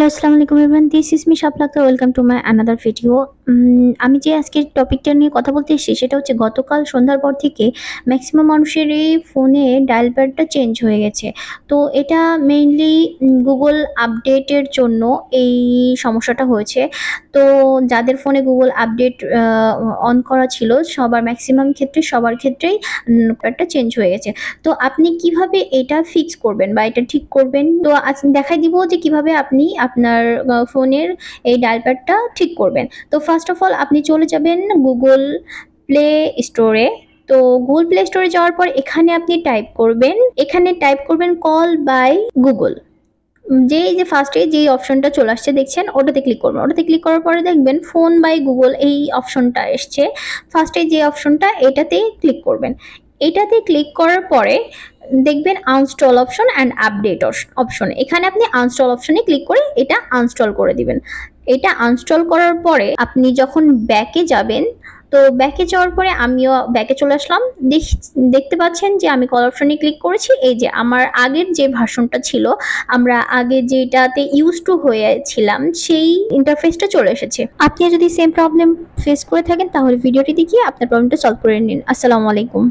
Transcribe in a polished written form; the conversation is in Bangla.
আসসালামু আলাইকুম everyone, this is me Shaplak. Welcome to my another video. আমি যে আজকের টপিকটা নিয়ে কথা বলতে এসেছি সেটা হচ্ছে গতকাল সন্ধ্যার পর থেকে ম্যাক্সিমাম মানুষেরই ফোনে ডায়াল প্যাডটা চেঞ্জ হয়ে গেছে। তো এটা মেইনলি গুগল আপডেটের জন্য এই সমস্যাটা হয়েছে। তো যাদের ফোনে গুগল আপডেট অন করা ছিল সবার ম্যাক্সিমাম ক্ষেত্রে সবার ক্ষেত্রেই প্যাডটা চেঞ্জ হয়ে গেছে। তো আপনি কিভাবে এটা ফিক্স করবেন বা এটা ঠিক করবেন, তো আজ দেখাই দিব যে কিভাবে আপনি আপনার ফোনের এই ডায়াল প্যাডটা ঠিক করবেন। তো ফার্স্ট অফ অল আপনি চলে যাবেন গুগল প্লে স্টোরে। তো গুগল প্লে স্টোরে যাওয়ার পর এখানে টাইপ করবেন কল বাই গুগল। যে ফার্স্টে যে অপশনটা চলে আসছে দেখছেন, ওটাতে ক্লিক করবেন। ওটাতে ক্লিক করার পরে দেখবেন ফোন বাই গুগল এই অপশনটা এসছে। ফার্স্টে যে অপশনটা এটাতে ক্লিক করবেন। এটাতে ক্লিক করার পরে দেখবেন uninstall option and update option. এখানে আপনি আনস্টল অপশনে ক্লিক করে এটা আনস্টল করে দিবেন। এটা আনস্টল করার পরে আপনি যখন ব্যাকে যাবেন, তো ব্যাকে যাওয়ার পরে আমিও ব্যাকে চলে আসলাম। দেখতে পাচ্ছেন যে আমি কল অপশনে ক্লিক করেছি। এই যে আমার আগের যে ভার্সনটা ছিল, আমরা আগে যেটাতে ইউজ টু হয়েছিলাম সেই ইন্টারফেসটা চলে এসেছে। আপনি যদি সেম প্রবলেম ফেস করে থাকেন তাহলে ভিডিওটি দেখিয়ে আপনার প্রবলেমটা সলভ করে নিন। আসসালামু আলাইকুম।